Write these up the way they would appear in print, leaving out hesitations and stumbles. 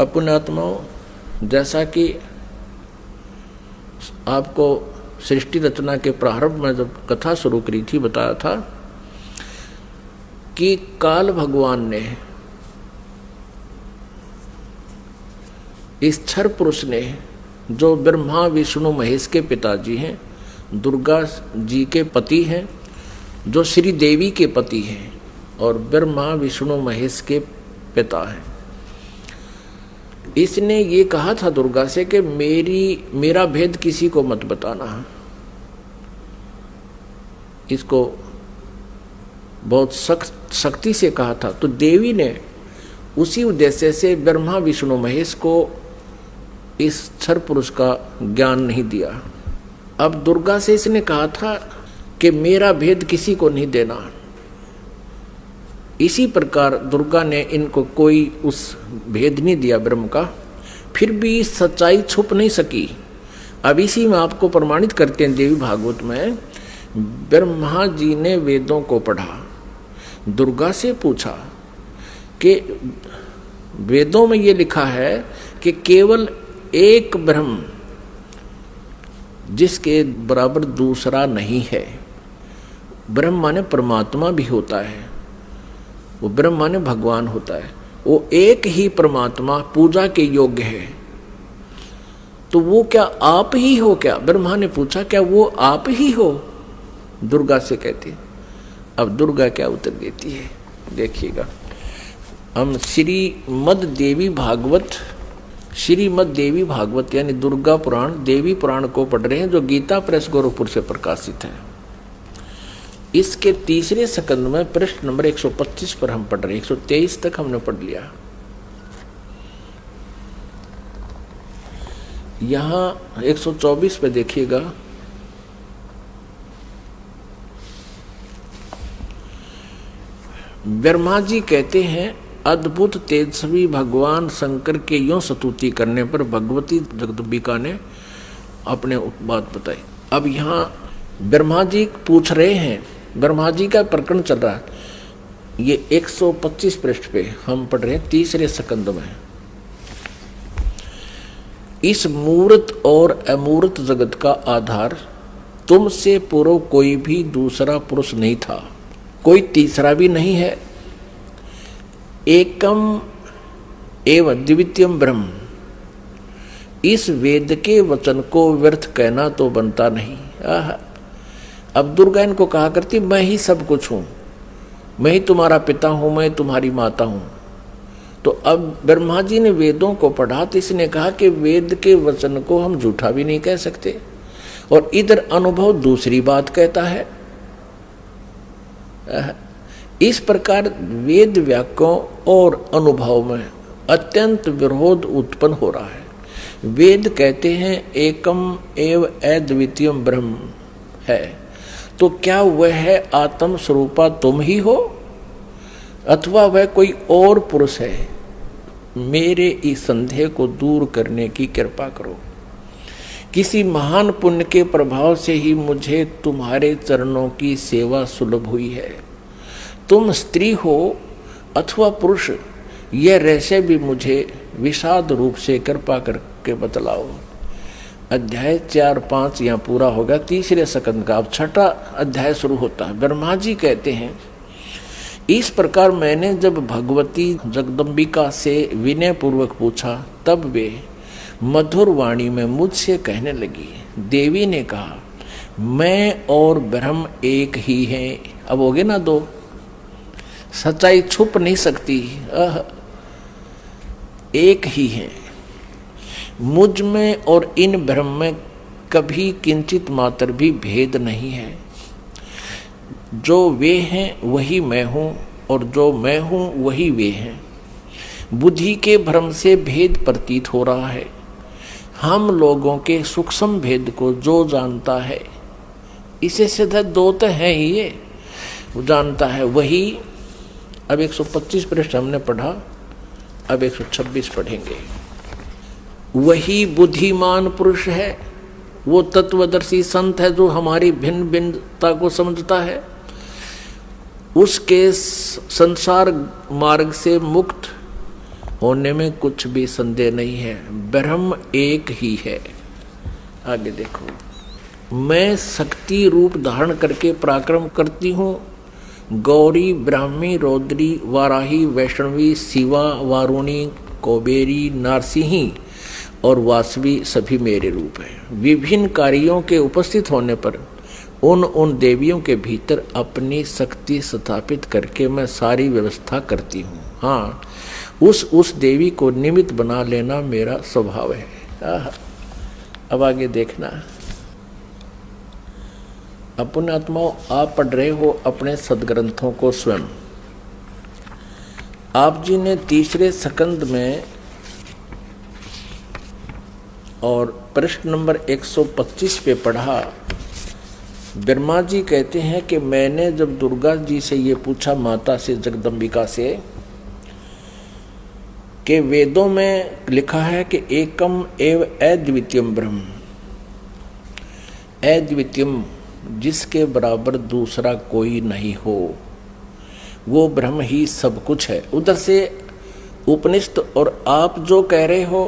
पुण्यात्माओं, जैसा कि आपको सृष्टि रचना के प्रारंभ में जब कथा शुरू करी थी बताया था कि काल भगवान ने, इस क्षर पुरुष ने, जो ब्रह्मा विष्णु महेश के पिताजी हैं, दुर्गा जी के पति हैं, जो श्री देवी के पति हैं और ब्रह्मा विष्णु महेश के पिता हैं, इसने ये कहा था दुर्गा से कि मेरा भेद किसी को मत बताना। इसको बहुत सख्ती से कहा था। तो देवी ने उसी उद्देश्य से ब्रह्मा विष्णु महेश को इस क्षर पुरुष का ज्ञान नहीं दिया। अब दुर्गा से इसने कहा था कि मेरा भेद किसी को नहीं देना। इसी प्रकार दुर्गा ने इनको कोई उस भेद नहीं दिया ब्रह्म का, फिर भी सच्चाई छुप नहीं सकी। अब इसी में आपको प्रमाणित करते हैं देवी भागवत में, ब्रह्मा जी ने वेदों को पढ़ा, दुर्गा से पूछा कि वेदों में ये लिखा है कि केवल एक ब्रह्म जिसके बराबर दूसरा नहीं है। ब्रह्म माने परमात्मा भी होता है, वो ब्रह्म माने भगवान होता है, वो एक ही परमात्मा पूजा के योग्य है। तो वो क्या आप ही हो क्या? ब्रह्मा ने पूछा, क्या वो आप ही हो? दुर्गा से कहती। अब दुर्गा क्या उत्तर देती है देखिएगा। हम श्रीमद् देवी भागवत यानी दुर्गा पुराण, देवी पुराण को पढ़ रहे हैं, जो गीता प्रेस गोरखपुर से प्रकाशित है। इसके तीसरे स्कंद में पृष्ठ नंबर 125 पर हम पढ़ रहे हैं। 123 तक हमने पढ़ लिया। यहां 124 पे देखिएगा। ब्रह्मा जी कहते हैं, अद्भुत तेजस्वी भगवान शंकर के यूं स्तुति करने पर भगवती जगदम्बिका ने अपने बात बताई। अब यहाँ ब्रह्मा जी पूछ रहे हैं, ब्रह्मा जी का प्रकरण चल रहा है। ये 125 पृष्ठ पे हम पढ़ रहे हैं तीसरे स्कंद में। इस मूर्त और अमूर्त जगत का आधार तुमसे पूर्व कोई भी दूसरा पुरुष नहीं था, कोई तीसरा भी नहीं है। एकम एवं द्वितीयम ब्रह्म। इस वेद के वचन को व्यर्थ कहना तो बनता नहीं। अब दुर्गा इनको कहा करती, मैं ही सब कुछ हूं, मैं ही तुम्हारा पिता हूं, मैं तुम्हारी माता हूं। तो अब ब्रह्मा जी ने वेदों को पढ़ा तो इसने कहा कि वेद के वचन को हम झूठा भी नहीं कह सकते, और इधर अनुभव दूसरी बात कहता है। इस प्रकार वेद वाक्यों और अनुभव में अत्यंत विरोध उत्पन्न हो रहा है। वेद कहते हैं एकम एव अद्वितीयम ब्रह्म है, तो क्या वह आत्म स्वरूपा तुम ही हो अथवा वह कोई और पुरुष है? मेरे इस संदेह को दूर करने की कृपा करो। किसी महान पुण्य के प्रभाव से ही मुझे तुम्हारे चरणों की सेवा सुलभ हुई है। तुम स्त्री हो अथवा पुरुष, यह रहस्य भी मुझे विषाद रूप से कृपा करके बतलाओ। अध्याय 4-5 यहाँ पूरा होगा तीसरे स्कंद का। अब छठा अध्याय शुरू होता है। ब्रह्मा जी कहते हैं, इस प्रकार मैंने जब भगवती जगदम्बिका से विनय पूर्वक पूछा, तब वे मधुर वाणी में मुझसे कहने लगी। देवी ने कहा, मैं और ब्रह्म एक ही हैं। अब हो गए ना दो, सच्चाई छुप नहीं सकती, एक ही हैं। मुझ में और इन ब्रह्म में कभी किंचित मात्र भी भेद नहीं है। जो वे हैं वही मैं हूँ, और जो मैं हूँ वही वे हैं। बुद्धि के भ्रम से भेद प्रतीत हो रहा है। हम लोगों के सूक्ष्म भेद को जो जानता है, इसे सीधा दो तो है ही, ये जानता है वही। अब 125 पृष्ठ हमने पढ़ा, अब 126 पढ़ेंगे। वही बुद्धिमान पुरुष है, वो तत्वदर्शी संत है जो हमारी भिन्न भिन्नता को समझता है। उसके संसार मार्ग से मुक्त होने में कुछ भी संदेह नहीं है। ब्रह्म एक ही है। आगे देखो, मैं शक्ति रूप धारण करके पराक्रम करती हूँ। गौरी, ब्राह्मी, रौद्री, वाराही, वैष्णवी, शिवा, वारुणी, कुबेरी, नारसिंही और वासवी सभी मेरे रूप हैं। विभिन्न कार्यों के उपस्थित होने पर उन देवियों के भीतर अपनी शक्ति स्थापित करके मैं सारी व्यवस्था करती हूँ। हाँ, उस देवी को निमित्त बना लेना मेरा स्वभाव है। अब आगे देखना। अपने आत्माओं, आप पढ़ रहे हो अपने सदग्रंथों को स्वयं। आप जी ने तीसरे स्कंद में और प्रश्न नंबर 125 पे पढ़ा। ब्रह्मा जी कहते हैं कि मैंने जब दुर्गा जी से ये पूछा, माता से, जगदम्बिका से, कि वेदों में लिखा है कि एकम एव अद्वितीयम ब्रह्म, अद्वितीयम जिसके बराबर दूसरा कोई नहीं हो, वो ब्रह्म ही सब कुछ है। उधर से उपनिषद और आप जो कह रहे हो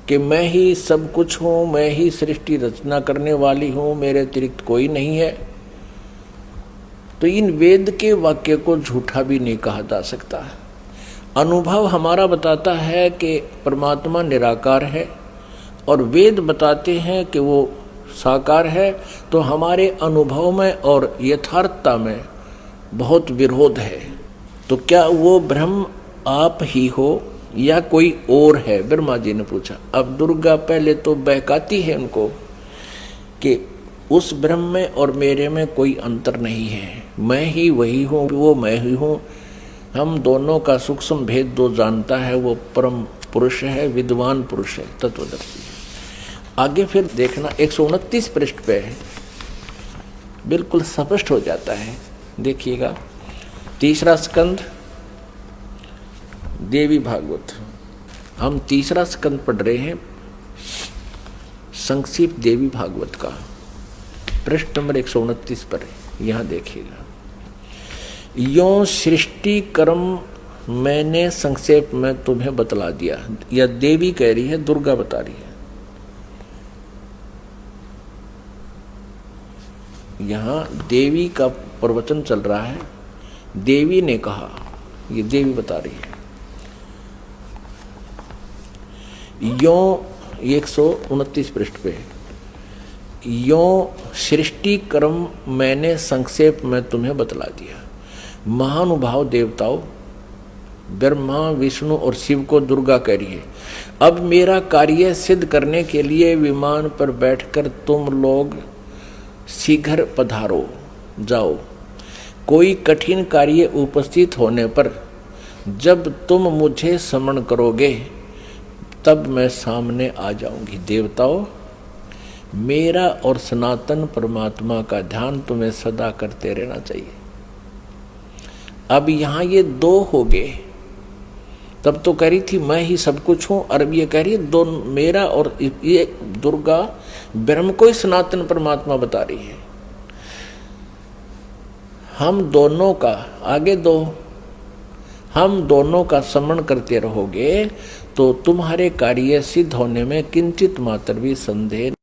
कि मैं ही सब कुछ हूँ, मैं ही सृष्टि रचना करने वाली हूँ, मेरे अतिरिक्त कोई नहीं है, तो इन वेद के वाक्य को झूठा भी नहीं कहा जा सकता। अनुभव हमारा बताता है कि परमात्मा निराकार है और वेद बताते हैं कि वो साकार है, तो हमारे अनुभव में और यथार्थता में बहुत विरोध है। तो क्या वो ब्रह्म आप ही हो या कोई और है? ब्रह्मा जी ने पूछा। अब दुर्गा पहले तो बहकाती है उनको कि उस ब्रह्म में और मेरे में कोई अंतर नहीं है, मैं ही वही हूँ, वो मैं ही हूँ। हम दोनों का सूक्ष्म भेद जो जानता है वो परम पुरुष है, विद्वान पुरुष है, तत्वदर्शी। आगे फिर देखना 129 पृष्ठ पे है, बिल्कुल स्पष्ट हो जाता है। देखिएगा, तीसरा स्कंद देवी भागवत, हम तीसरा स्कंद पढ़ रहे हैं, संक्षिप्त देवी भागवत का पृष्ठ नंबर 129 पर है। यहाँ देखिएगा, यों सृष्टि कर्म मैंने संक्षेप में तुम्हें बतला दिया। यह देवी कह रही है, दुर्गा बता रही है। यहाँ देवी का प्रवचन चल रहा है, देवी ने कहा, ये देवी बता रही है। यों 129 पृष्ठ पे, यों सृष्टि कर्म मैंने संक्षेप में तुम्हें बतला दिया। महानुभाव देवताओं, ब्रह्मा, विष्णु और शिव को दुर्गा कह रही है, अब मेरा कार्य सिद्ध करने के लिए विमान पर बैठकर तुम लोग शीघ्र पधारो जाओ। कोई कठिन कार्य उपस्थित होने पर जब तुम मुझे स्मरण करोगे तब मैं सामने आ जाऊंगी। देवताओं, मेरा और सनातन परमात्मा का ध्यान तुम्हें सदा करते रहना चाहिए। अब यहाँ ये दो हो गए, तब तो कह रही थी मैं ही सब कुछ हूँ, और अब ये कह रही है दो, मेरा और ये दुर्गा ब्रह्म को ही सनातन परमात्मा बता रही है। हम दोनों का आगे दो, हम दोनों का स्मरण करते रहोगे तो तुम्हारे कार्य सिद्ध होने में किंचित मात्र भी संदेह